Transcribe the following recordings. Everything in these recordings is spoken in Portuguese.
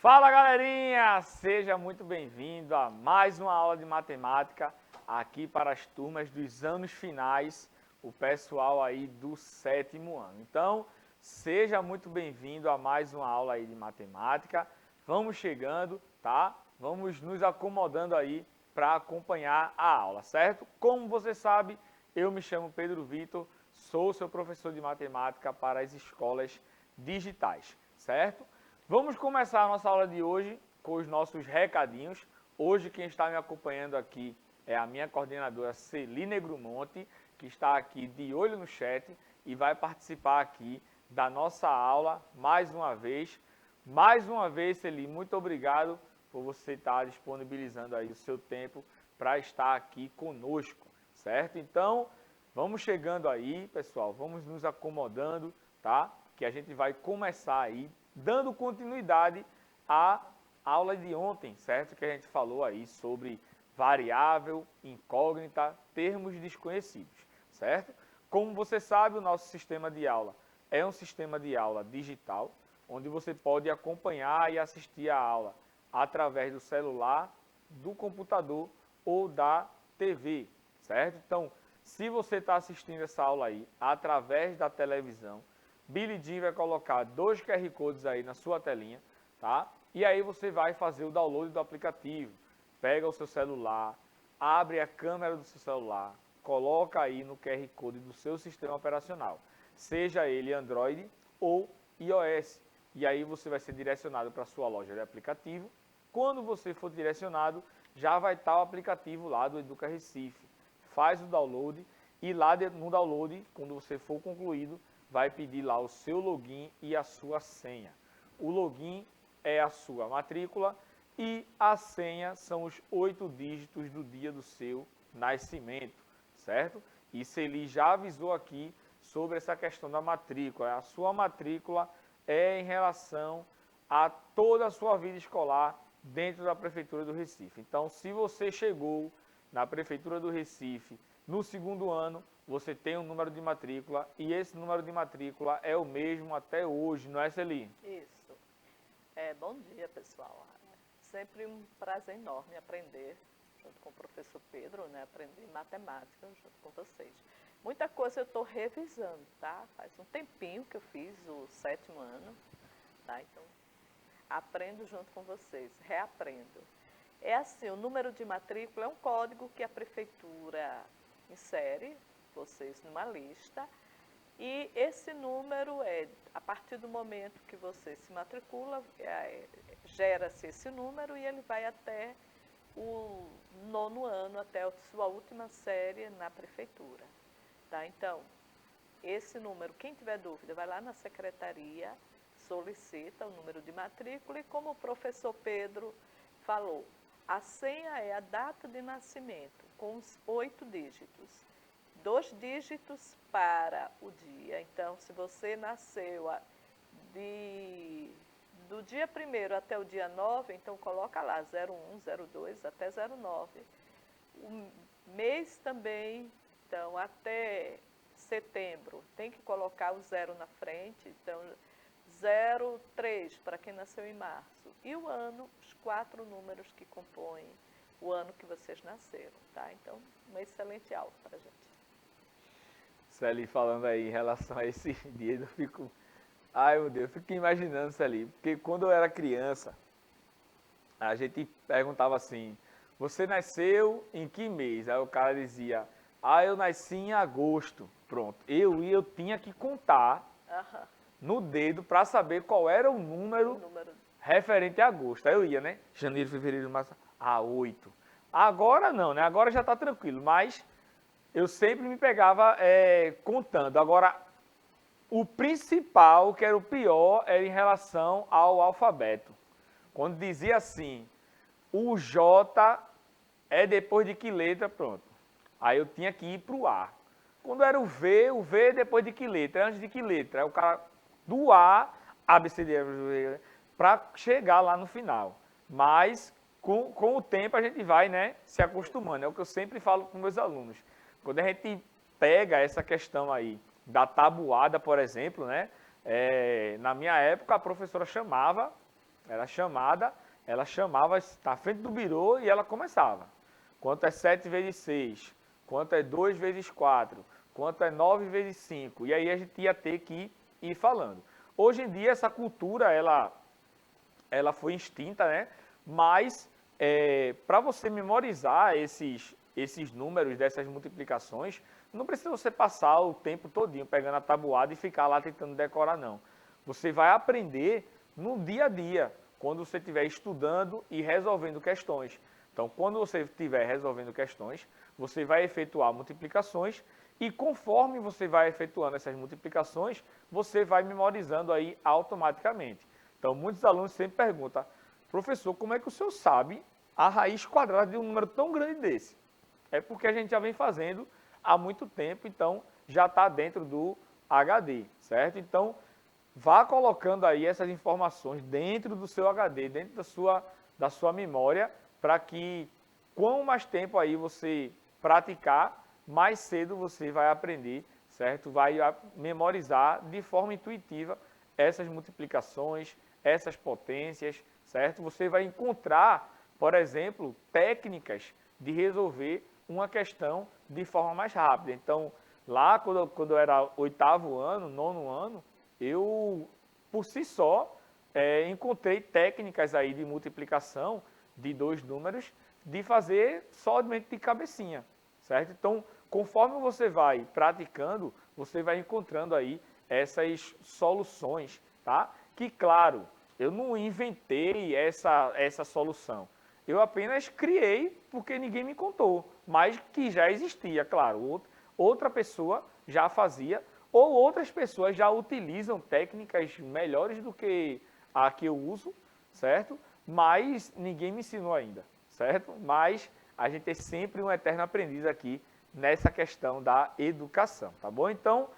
Fala galerinha, seja muito bem-vindo a mais uma aula de matemática aqui para as turmas dos anos finais, o pessoal aí do 7º ano. Então, seja muito bem-vindo a mais uma aula aí de matemática. Vamos chegando, tá? Vamos nos acomodando aí para acompanhar a aula, certo? Como você sabe, eu me chamo Pedro Vitor, sou seu professor de matemática para as escolas digitais, certo? Vamos começar a nossa aula de hoje com os nossos recadinhos. Hoje quem está me acompanhando aqui é a minha coordenadora Celine Grumonte, que está aqui de olho no chat e vai participar aqui da nossa aula mais uma vez. Mais uma vez, Celine, muito obrigado por você estar disponibilizando aí o seu tempo para estar aqui conosco, certo? Então, vamos chegando aí, pessoal, vamos nos acomodando, tá? Que a gente vai começar aí dando continuidade à aula de ontem, certo? Que a gente falou aí sobre variável, incógnita, termos desconhecidos, certo? Como você sabe, o nosso sistema de aula é um sistema de aula digital, onde você pode acompanhar e assistir a aula através do celular, do computador ou da TV, certo? Então, se você está assistindo essa aula aí através da televisão, Billy Jean vai colocar 2 QR Codes aí na sua telinha, tá? E aí você vai fazer o download do aplicativo, pega o seu celular, abre a câmera do seu celular, coloca aí no QR Code do seu sistema operacional, seja ele Android ou iOS. E aí você vai ser direcionado para a sua loja de aplicativo. Quando você for direcionado, já vai estar o aplicativo lá do Educa Recife. Faz o download e lá no download, quando você for concluído, vai pedir lá o seu login e a sua senha. O login é a sua matrícula e a senha são os 8 dígitos do dia do seu nascimento, certo? E Celi já avisou aqui sobre essa questão da matrícula. A sua matrícula é em relação a toda a sua vida escolar dentro da Prefeitura do Recife. Então, se você chegou na Prefeitura do Recife no 2º ano, você tem um número de matrícula e esse número de matrícula é o mesmo até hoje, não é, Celi? Isso. Bom dia, pessoal. Sempre um prazer enorme aprender junto com o professor Pedro, né? Aprender matemática junto com vocês. Muita coisa eu estou revisando, tá? Faz um tempinho que eu fiz o 7º ano, tá? Então, aprendo junto com vocês, reaprendo. É assim, o número de matrícula é um código que a prefeitura insere vocês numa lista, e esse número a partir do momento que você se matricula, gera-se esse número e ele vai até o 9º ano, até a sua última série na prefeitura. Tá? Então, esse número, quem tiver dúvida, vai lá na secretaria, solicita o número de matrícula e, como o professor Pedro falou, a senha é a data de nascimento, com os 8 dígitos. 2 dígitos para o dia. Então, se você nasceu do dia 1º até o dia 9, então coloca lá 01, 02 até 09. O mês também, então, até setembro, tem que colocar o 0 na frente. Então, 03 para quem nasceu em março. E o ano, os 4 números que compõem o ano que vocês nasceram, tá? Então, uma excelente aula para a gente. Celi falando aí em relação a esse dia, eu fico... Ai, meu Deus, eu fico imaginando, Celi, porque quando eu era criança, a gente perguntava assim, você nasceu em que mês? Aí o cara dizia, eu nasci em agosto. Pronto, eu tinha que contar no dedo para saber qual era o número referente a agosto. Aí eu ia, né? Janeiro, fevereiro, março, 8. Agora não, né? Agora já está tranquilo, mas eu sempre me pegava contando. Agora, o principal, que era o pior, era em relação ao alfabeto. Quando dizia assim, o J é depois de que letra, pronto. Aí eu tinha que ir para o A. Quando era o V é depois de que letra? Antes de que letra? Aí o cara do A, ABCD, para chegar lá no final. Mas, com o tempo, a gente vai, né, se acostumando. É o que eu sempre falo com meus alunos. Quando a gente pega essa questão aí da tabuada, por exemplo, né, na minha época a professora chamava ela chamava na frente do birô e ela começava. Quanto é 7 vezes 6? Quanto é 2 vezes 4? Quanto é 9 vezes 5? E aí a gente ia ter que ir falando. Hoje em dia essa cultura, ela foi extinta, né? Mas para você memorizar esses números dessas multiplicações, não precisa você passar o tempo todinho pegando a tabuada e ficar lá tentando decorar, não. Você vai aprender no dia a dia, quando você estiver estudando e resolvendo questões. Então, quando você estiver resolvendo questões, você vai efetuar multiplicações e conforme você vai efetuando essas multiplicações, você vai memorizando aí automaticamente. Então, muitos alunos sempre perguntam, professor, como é que o senhor sabe a raiz quadrada de um número tão grande desse? É porque a gente já vem fazendo há muito tempo, então já está dentro do HD, certo? Então, vá colocando aí essas informações dentro do seu HD, dentro da sua memória, para que, quanto mais tempo aí você praticar, mais cedo você vai aprender, certo? Vai memorizar de forma intuitiva essas multiplicações, essas potências, certo? Você vai encontrar, por exemplo, técnicas de resolver uma questão de forma mais rápida. Então, lá quando eu era 8º ano, 9º ano, eu, por si só, encontrei técnicas aí de multiplicação de 2 números, de fazer somente de cabecinha, certo? Então, conforme você vai praticando, você vai encontrando aí essas soluções, tá? Que, claro, eu não inventei essa solução. Eu apenas criei porque ninguém me contou, mas que já existia, claro. Outra pessoa já fazia, ou outras pessoas já utilizam técnicas melhores do que a que eu uso, certo? Mas ninguém me ensinou ainda, certo? Mas a gente é sempre um eterno aprendiz aqui nessa questão da educação, tá bom? Então,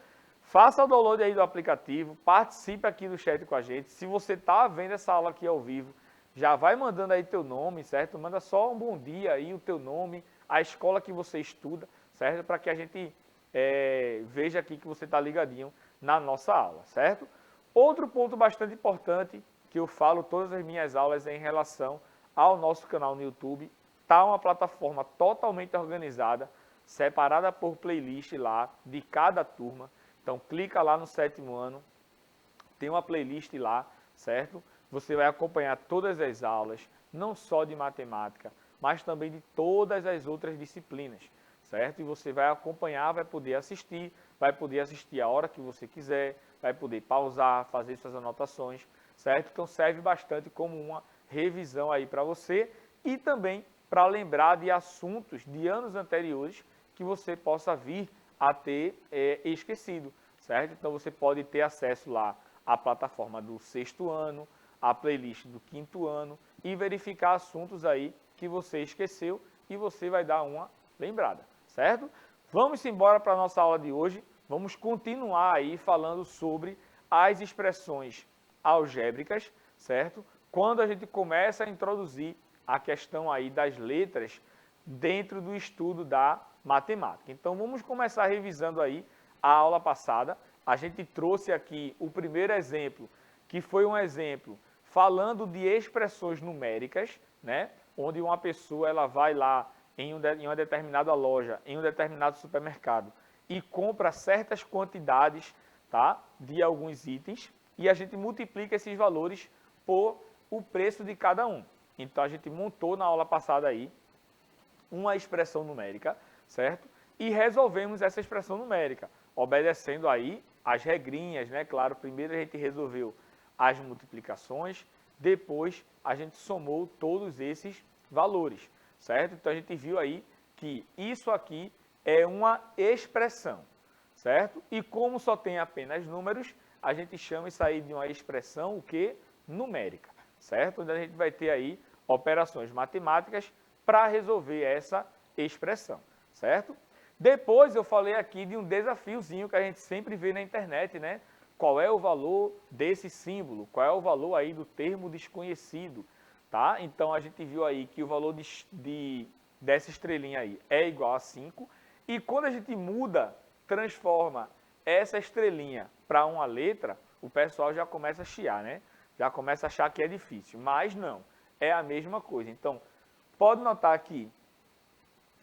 faça o download aí do aplicativo, participe aqui do chat com a gente. Se você está vendo essa aula aqui ao vivo, já vai mandando aí teu nome, certo? Manda só um bom dia aí, o teu nome, a escola que você estuda, certo? Para que a gente veja aqui que você está ligadinho na nossa aula, certo? Outro ponto bastante importante que eu falo todas as minhas aulas é em relação ao nosso canal no YouTube. Está uma plataforma totalmente organizada, separada por playlist lá de cada turma. Então clica lá no 7º ano, tem uma playlist lá, certo? Você vai acompanhar todas as aulas, não só de matemática, mas também de todas as outras disciplinas, certo? E você vai acompanhar, vai poder assistir a hora que você quiser, vai poder pausar, fazer suas anotações, certo? Então serve bastante como uma revisão aí para você e também para lembrar de assuntos de anos anteriores que você possa vir a ter esquecido, certo? Então você pode ter acesso lá à plataforma do 6º ano, a playlist do 5º ano e verificar assuntos aí que você esqueceu e você vai dar uma lembrada, certo? Vamos embora para a nossa aula de hoje. Vamos continuar aí falando sobre as expressões algébricas, certo? Quando a gente começa a introduzir a questão aí das letras dentro do estudo da matemática. Então vamos começar revisando aí a aula passada. A gente trouxe aqui o primeiro exemplo, que foi um exemplo falando de expressões numéricas, né? Onde uma pessoa ela vai lá em uma determinada loja, em um determinado supermercado e compra certas quantidades, tá, de alguns itens e a gente multiplica esses valores por o preço de cada um. Então a gente montou na aula passada aí uma expressão numérica, certo? E resolvemos essa expressão numérica, obedecendo aí as regrinhas, né? Claro, primeiro a gente resolveu as multiplicações, depois a gente somou todos esses valores, certo? Então a gente viu aí que isso aqui é uma expressão, certo? E como só tem apenas números, a gente chama isso aí de uma expressão o quê? Numérica, certo? Onde a gente vai ter aí operações matemáticas para resolver essa expressão, certo? Depois eu falei aqui de um desafiozinho que a gente sempre vê na internet, né? Qual é o valor desse símbolo? Qual é o valor aí do termo desconhecido? Tá? Então a gente viu aí que o valor dessa estrelinha aí é igual a 5. E quando a gente muda, transforma essa estrelinha para uma letra, o pessoal já começa a chiar, né? já começa a achar que é difícil. Mas não, é a mesma coisa. Então, pode notar que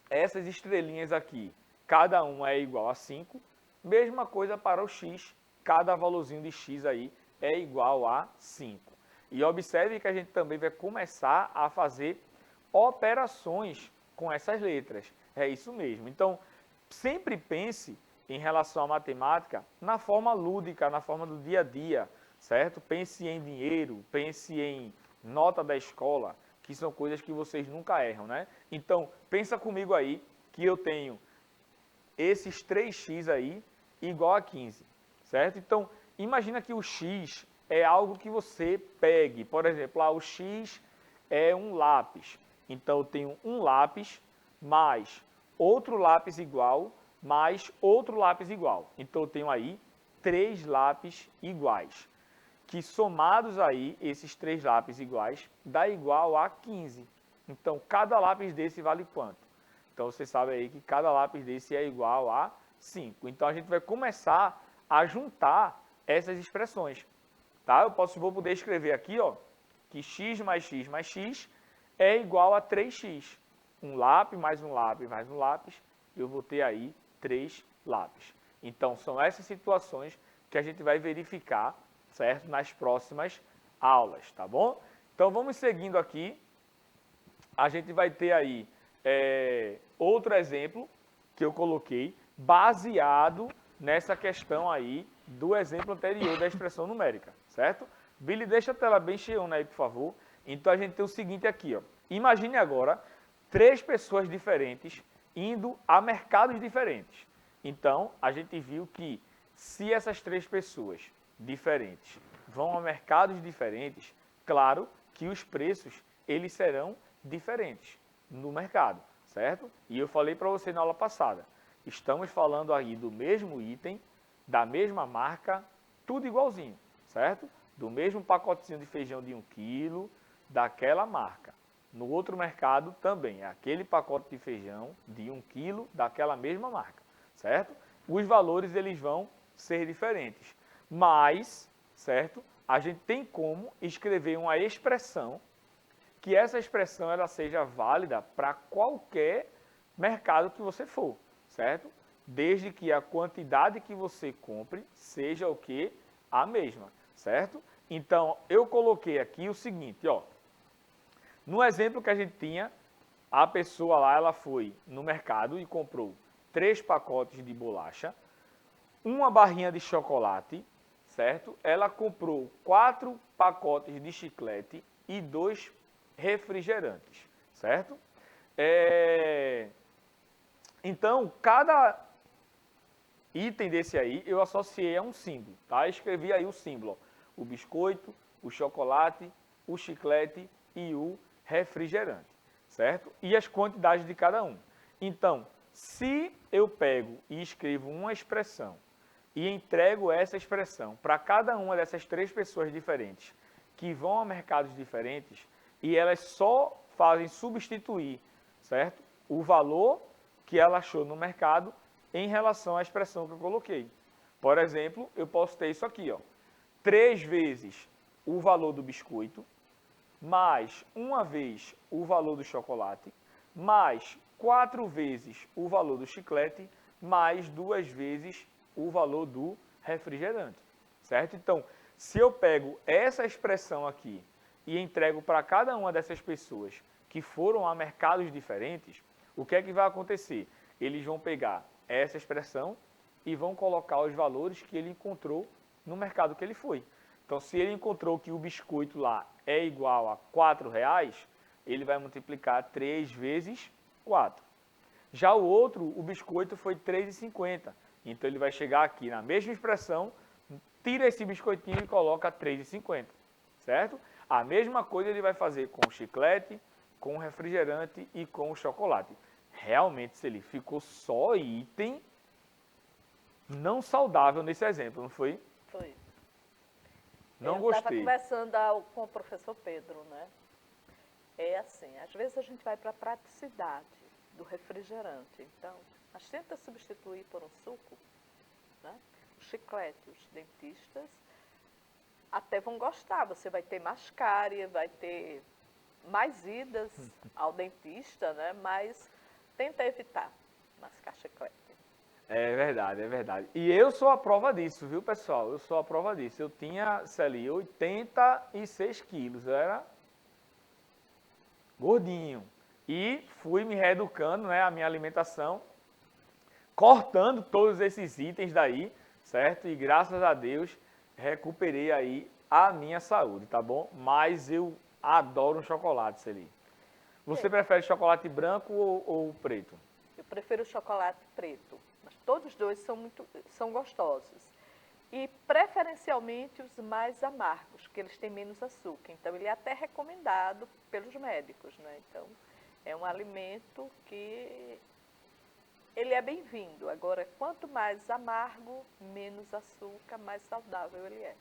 essas estrelinhas aqui, cada uma é igual a 5. Mesma coisa para o x, cada valorzinho de x aí é igual a 5. E observe que a gente também vai começar a fazer operações com essas letras. É isso mesmo. Então, sempre pense em relação à matemática na forma lúdica, na forma do dia a dia, certo? Pense em dinheiro, pense em nota da escola, que são coisas que vocês nunca erram, né? Então, pensa comigo aí que eu tenho esses 3x aí igual a 15, certo? Então, imagina que o x é algo que você pegue. Por exemplo, o x é um lápis. Então, eu tenho um lápis mais outro lápis igual mais outro lápis igual. Então, eu tenho aí 3 lápis iguais, que somados aí, esses 3 lápis iguais, dá igual a 15. Então, cada lápis desse vale quanto? Então, você sabe aí que cada lápis desse é igual a 5. Então, a gente vai começar a juntar essas expressões. Tá? Vou poder escrever aqui, ó, que x mais x é igual a 3x. Um lápis mais um lápis mais um lápis, eu vou ter aí 3 lápis. Então, são essas situações que a gente vai verificar, certo? Nas próximas aulas, tá bom? Então, vamos seguindo aqui. A gente vai ter aí outro exemplo que eu coloquei, baseado nessa questão aí do exemplo anterior da expressão numérica, certo? Billy, deixa a tela bem cheiona aí, por favor. Então, a gente tem o seguinte aqui, ó. Imagine agora 3 pessoas diferentes indo a mercados diferentes. Então, a gente viu que se essas 3 pessoas diferentes vão a mercados diferentes, claro que os preços eles serão diferentes no mercado, certo? E eu falei para você na aula passada, estamos falando aí do mesmo item, da mesma marca, tudo igualzinho, certo? Do mesmo pacotinho de feijão de 1 quilo, daquela marca. No outro mercado também, é aquele pacote de feijão de 1 quilo, daquela mesma marca, certo? Os valores eles vão ser diferentes, mas, certo? A gente tem como escrever uma expressão que essa expressão ela seja válida para qualquer mercado que você for, certo? Desde que a quantidade que você compre seja o que? A mesma, certo? Então, eu coloquei aqui o seguinte, ó. No exemplo que a gente tinha, a pessoa lá, ela foi no mercado e comprou 3 pacotes de bolacha, uma barrinha de chocolate, certo? Ela comprou 4 pacotes de chiclete e 2 refrigerantes, certo? Então, cada item desse aí eu associei a um símbolo, tá? Escrevi aí o símbolo, ó, o biscoito, o chocolate, o chiclete e o refrigerante, certo? E as quantidades de cada um. Então, se eu pego e escrevo uma expressão e entrego essa expressão para cada uma dessas 3 pessoas diferentes que vão a mercados diferentes e elas só fazem substituir, certo? O valor que ela achou no mercado em relação à expressão que eu coloquei. Por exemplo, eu posso ter isso aqui, ó, 3 vezes o valor do biscoito, mais 1 vez o valor do chocolate, mais 4 vezes o valor do chiclete, mais 2 vezes o valor do refrigerante, certo? Então, se eu pego essa expressão aqui e entrego para cada uma dessas pessoas que foram a mercados diferentes, o que é que vai acontecer? Eles vão pegar essa expressão e vão colocar os valores que ele encontrou no mercado que ele foi. Então, se ele encontrou que o biscoito lá é igual a R$4, ele vai multiplicar 3 vezes 4. Já o outro, o biscoito foi R$3,50. Então, ele vai chegar aqui na mesma expressão, tira esse biscoitinho e coloca R$3,50, certo? A mesma coisa ele vai fazer com o chiclete, com o refrigerante e com o chocolate. Realmente, se ele ficou só item não saudável nesse exemplo, não foi? Foi. Não Eu gostei. estava conversando com o professor Pedro, né? É assim, às vezes a gente vai para a praticidade do refrigerante. Então, a gente tenta substituir por um suco, né? O chiclete, os dentistas até vão gostar. Você vai ter mais cárie, vai ter mais idas ao dentista, né? Mas tenta evitar mascar chiclete. É verdade, é verdade. E eu sou a prova disso, viu, pessoal? Eu sou a prova disso. Eu tinha, Celi, 86 quilos. Eu era gordinho. E fui me reeducando, né, a minha alimentação, cortando todos esses itens daí, certo? E graças a Deus recuperei aí a minha saúde, tá bom? Mas eu adoro um chocolate, Celi. Você prefere chocolate branco ou preto? Eu prefiro o chocolate preto, mas todos os dois são gostosos. E preferencialmente os mais amargos, que eles têm menos açúcar. Então ele é até recomendado pelos médicos, né? Então é um alimento que ele é bem-vindo. Agora, quanto mais amargo, menos açúcar, mais saudável ele é.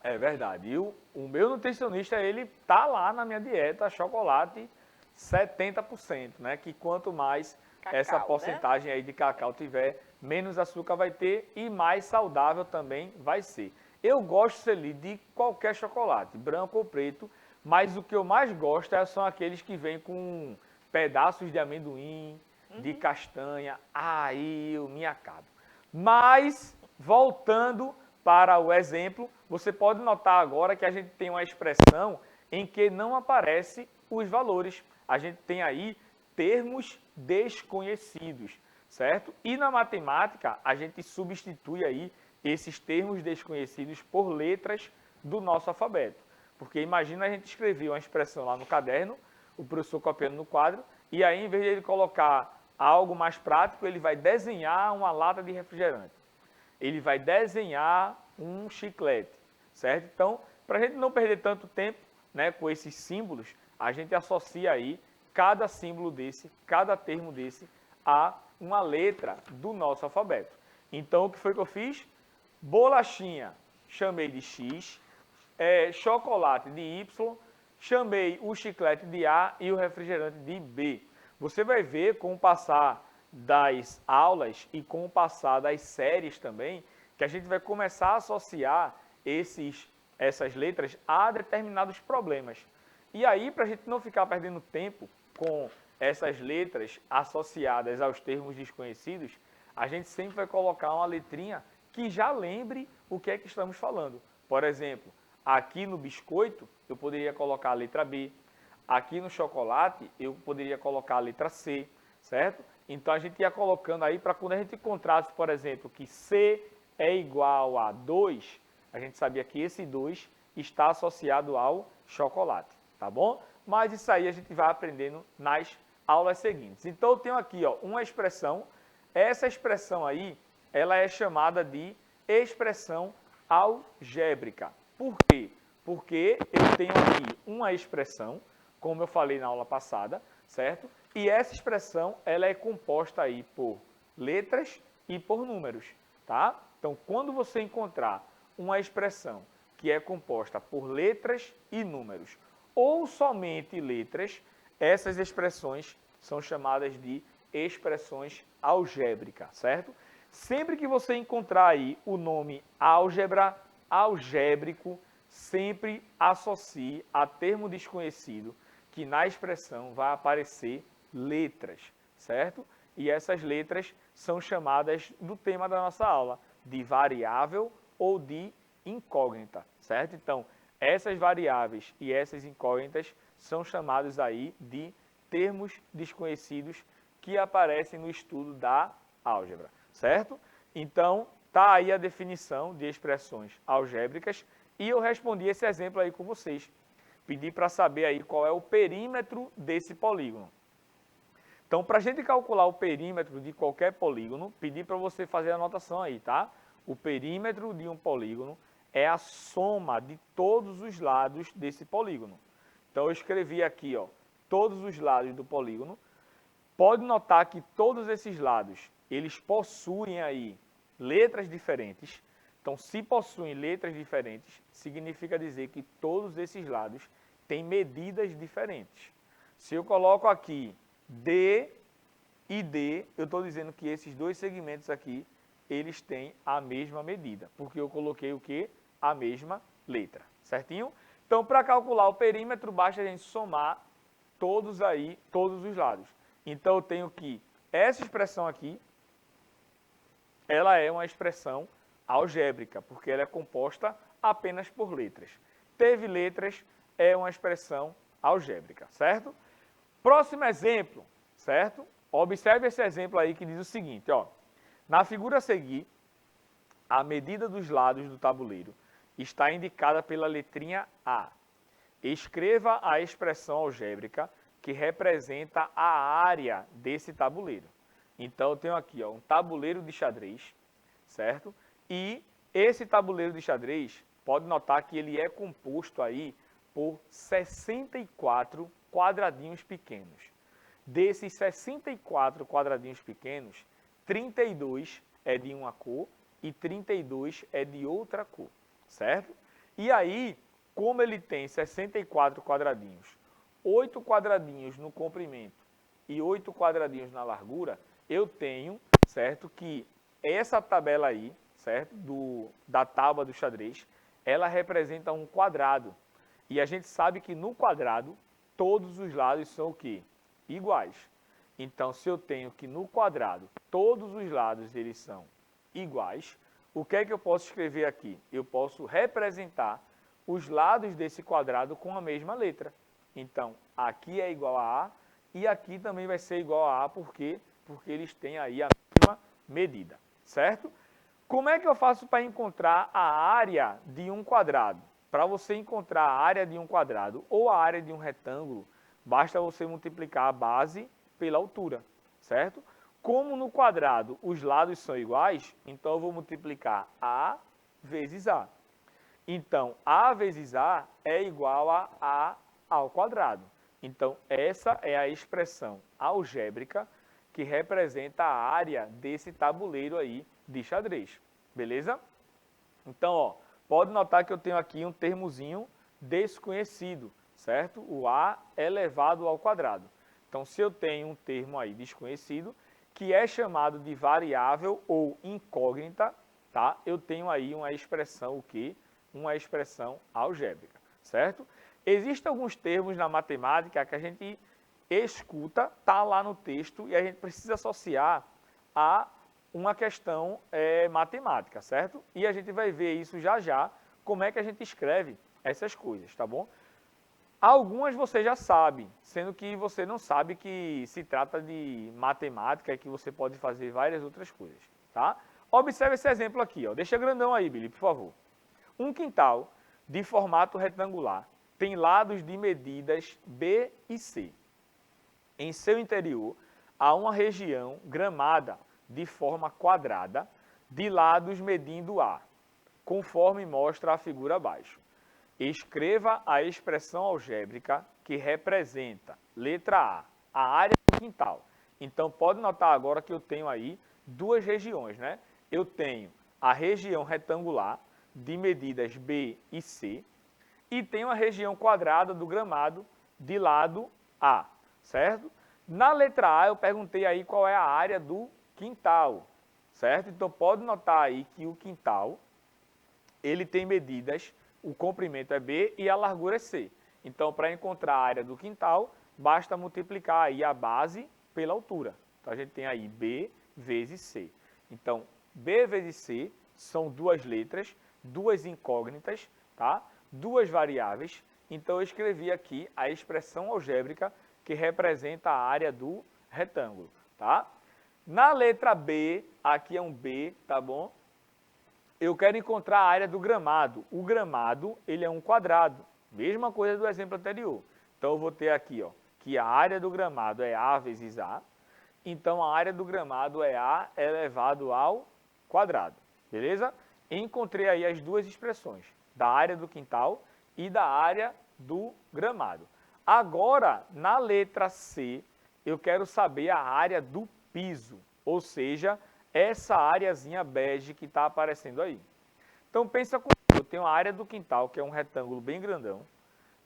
É verdade. E o meu nutricionista, ele tá lá na minha dieta, chocolate 70%, né? Que quanto mais Cacau, essa né? porcentagem aí de cacau tiver, menos açúcar vai ter e mais saudável também vai ser. Eu gosto, Celi, de qualquer chocolate, branco ou preto, mas o que eu mais gosto são aqueles que vêm com pedaços de amendoim, de castanha. Aí eu me acabo. Mas, voltando para o exemplo, você pode notar agora que a gente tem uma expressão em que não aparece os valores. A gente tem aí termos desconhecidos, certo? E na matemática, a gente substitui aí esses termos desconhecidos por letras do nosso alfabeto. Porque imagina a gente escrever uma expressão lá no caderno, o professor copiando no quadro, e aí em vez de ele colocar algo mais prático, ele vai desenhar uma lata de refrigerante. Ele vai desenhar um chiclete, certo? Então, para a gente não perder tanto tempo, né, com esses símbolos, a gente associa aí cada símbolo desse, cada termo desse, a uma letra do nosso alfabeto. Então, o que foi que eu fiz? Bolachinha, chamei de X, chocolate de Y, chamei o chiclete de A e o refrigerante de B. Você vai ver com o passar das aulas e com o passar das séries também, que a gente vai começar a associar essas letras a determinados problemas. E aí, para a gente não ficar perdendo tempo com essas letras associadas aos termos desconhecidos, a gente sempre vai colocar uma letrinha que já lembre o que é que estamos falando. Por exemplo, aqui no biscoito, eu poderia colocar a letra B. Aqui no chocolate, eu poderia colocar a letra C, certo? Então, a gente ia colocando aí para quando a gente encontrasse, por exemplo, que C é igual a 2, a gente sabia que esse 2 está associado ao chocolate, tá bom? Mas isso aí a gente vai aprendendo nas aulas seguintes. Então, eu tenho aqui uma expressão. Essa expressão aí, ela é chamada de expressão algébrica. Por quê? Porque eu tenho aqui uma expressão, como eu falei na aula passada, certo? E essa expressão, ela é composta aí por letras e por números, tá? Então, quando você encontrar uma expressão que é composta por letras e números, ou somente letras, essas expressões são chamadas de expressões algébricas, certo? Sempre que você encontrar aí o nome álgebra, algébrico, sempre associe a termo desconhecido, que na expressão vai aparecer letras, certo? E essas letras são chamadas, do tema da nossa aula, de variável ou de incógnita, certo? Então, essas variáveis e essas incógnitas são chamados aí de termos desconhecidos que aparecem no estudo da álgebra, certo? Então, tá aí a definição de expressões algébricas e eu respondi esse exemplo aí com vocês. Pedi para saber aí qual é o perímetro desse polígono. Então, para a gente calcular o perímetro de qualquer polígono, pedi para você fazer a anotação aí, tá? O perímetro de um polígono é a soma de todos os lados desse polígono. Então, eu escrevi aqui, todos os lados do polígono. Pode notar que todos esses lados, eles possuem aí letras diferentes. Então, se possuem letras diferentes, significa dizer que todos esses lados têm medidas diferentes. Se eu coloco aqui D e D, eu estou dizendo que esses dois segmentos aqui, eles têm a mesma medida, porque eu coloquei o quê? A mesma letra, certinho? Então, para calcular o perímetro, basta a gente somar todos os lados. Então, eu tenho que essa expressão aqui, ela é uma expressão algébrica, porque ela é composta apenas por letras. Teve letras, é uma expressão algébrica, certo? Próximo exemplo, certo? Observe esse exemplo aí que diz o seguinte, ó. Na figura a seguir, a medida dos lados do tabuleiro está indicada pela letrinha A. Escreva a expressão algébrica que representa a área desse tabuleiro. Então, eu tenho aqui ó, um tabuleiro de xadrez, certo? E esse tabuleiro de xadrez, pode notar que ele é composto aí por 64 quadradinhos pequenos. Desses 64 quadradinhos pequenos, 32 é de uma cor e 32 é de outra cor, certo? E aí, como ele tem 64 quadradinhos, 8 quadradinhos no comprimento e 8 quadradinhos na largura, eu tenho, certo, que essa tabela aí, certo, da tábua do xadrez, ela representa um quadrado. E a gente sabe que no quadrado, todos os lados são o quê? Iguais. Então, se eu tenho que no quadrado, todos os lados eles são iguais, o que é que eu posso escrever aqui? Eu posso representar os lados desse quadrado com a mesma letra. Então, aqui é igual a A e aqui também vai ser igual a A, porque eles têm aí a mesma medida, certo? Como é que eu faço para encontrar a área de um quadrado? Para você encontrar a área de um quadrado ou a área de um retângulo, basta você multiplicar a base pela altura, certo? Como no quadrado os lados são iguais, então eu vou multiplicar A vezes A. Então, A vezes A é igual a A ao quadrado. Então, essa é a expressão algébrica que representa a área desse tabuleiro aí de xadrez. Beleza? Então, ó, pode notar que eu tenho aqui um termozinho desconhecido, certo? O A elevado ao quadrado. Então, se eu tenho um termo aí desconhecido, que é chamado de variável ou incógnita, tá? Eu tenho aí uma expressão o quê? Uma expressão algébrica, certo? Existem alguns termos na matemática que a gente escuta, tá lá no texto e a gente precisa associar a uma questão matemática, certo? E a gente vai ver isso já já, como é que a gente escreve essas coisas, tá bom? Algumas você já sabe, sendo que você não sabe que se trata de matemática e que você pode fazer várias outras coisas, tá? Observe esse exemplo aqui, ó. Deixa grandão aí, Billy, por favor. Um quintal de formato retangular tem lados de medidas B e C. Em seu interior, há uma região gramada de forma quadrada, de lados medindo A, conforme mostra a figura abaixo. Escreva a expressão algébrica que representa, letra A área do quintal. Então, pode notar agora que eu tenho aí duas regiões, né? Eu tenho a região retangular de medidas B e C e tenho a região quadrada do gramado de lado A, certo? Na letra A, eu perguntei aí qual é a área do quintal, certo? Então, pode notar aí que o quintal, ele tem medidas, o comprimento é B e a largura é C. Então, para encontrar a área do quintal, basta multiplicar aí a base pela altura. Então, a gente tem aí B vezes C. Então, B vezes C são duas letras, duas incógnitas, tá? Duas variáveis. Então, eu escrevi aqui a expressão algébrica que representa a área do retângulo, tá? Na letra B, aqui é um B, tá bom? Eu quero encontrar a área do gramado. O gramado, ele é um quadrado. Mesma coisa do exemplo anterior. Então, eu vou ter aqui, ó, que a área do gramado é A vezes A. Então, a área do gramado é A elevado ao quadrado. Beleza? Encontrei aí as duas expressões, da área do quintal e da área do gramado. Agora, na letra C, eu quero saber a área do piso, ou seja, essa áreazinha bege que está aparecendo aí. Então, pensa comigo, eu tenho a área do quintal, que é um retângulo bem grandão,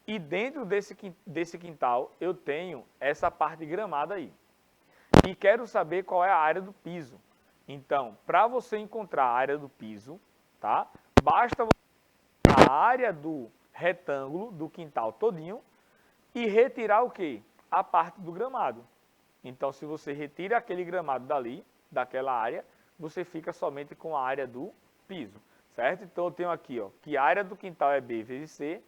e dentro desse quintal eu tenho essa parte gramada aí. E quero saber qual é a área do piso. Então, para você encontrar a área do piso, tá? Basta você a área do retângulo do quintal todinho e retirar o quê? A parte do gramado. Então, se você retira aquele gramado dali, daquela área, você fica somente com a área do piso, certo? Então, eu tenho aqui, ó, que a área do quintal é B vezes C,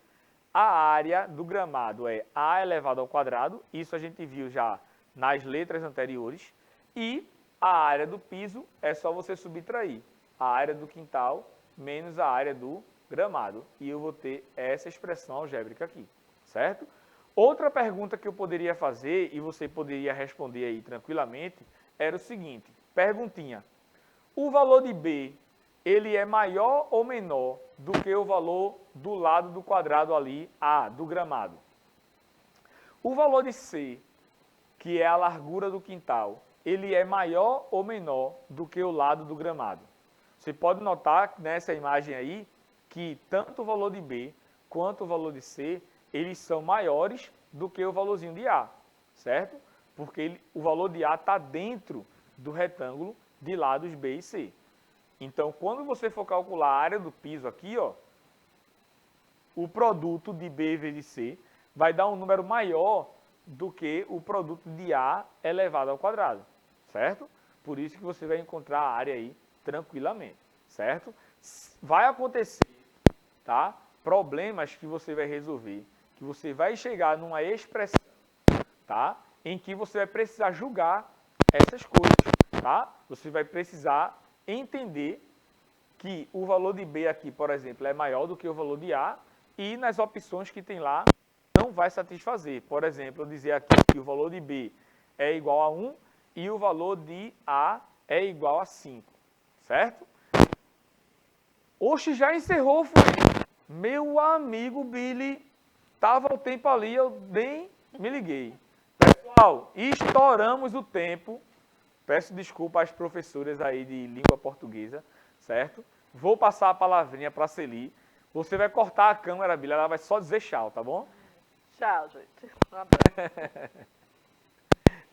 a área do gramado é A elevado ao quadrado, isso a gente viu já nas letras anteriores, e a área do piso é só você subtrair a área do quintal menos a área do gramado, e eu vou ter essa expressão algébrica aqui, certo? Outra pergunta que eu poderia fazer, e você poderia responder aí tranquilamente, era o seguinte, perguntinha, o valor de B, ele é maior ou menor do que o valor do lado do quadrado ali, A, do gramado? O valor de C, que é a largura do quintal, ele é maior ou menor do que o lado do gramado? Você pode notar nessa imagem aí que tanto o valor de B quanto o valor de C, eles são maiores do que o valorzinho de A, certo? Porque o valor de A está dentro do retângulo de lados B e C. Então, quando você for calcular a área do piso aqui, ó, o produto de B vezes C vai dar um número maior do que o produto de A elevado ao quadrado, certo? Por isso que você vai encontrar a área aí tranquilamente, certo? Vai acontecer, tá? Problemas que você vai resolver, que você vai chegar numa expressão, tá? Em que você vai precisar julgar essas coisas, tá? Você vai precisar entender que o valor de B aqui, por exemplo, é maior do que o valor de A e nas opções que tem lá não vai satisfazer. Por exemplo, eu dizer aqui que o valor de B é igual a 1 e o valor de A é igual a 5, certo? Oxe, já encerrou, foi. Meu amigo Billy, tava o tempo ali, eu nem me liguei. Pessoal, estouramos o tempo. Peço desculpa às professoras aí de língua portuguesa, certo? Vou passar a palavrinha para a Celi. Você vai cortar a câmera, Billy, ela vai só dizer tchau, tá bom? Tchau, gente. Um abraço.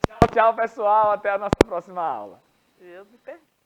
Tchau, tchau, pessoal. Até a nossa próxima aula. Eu me perdi.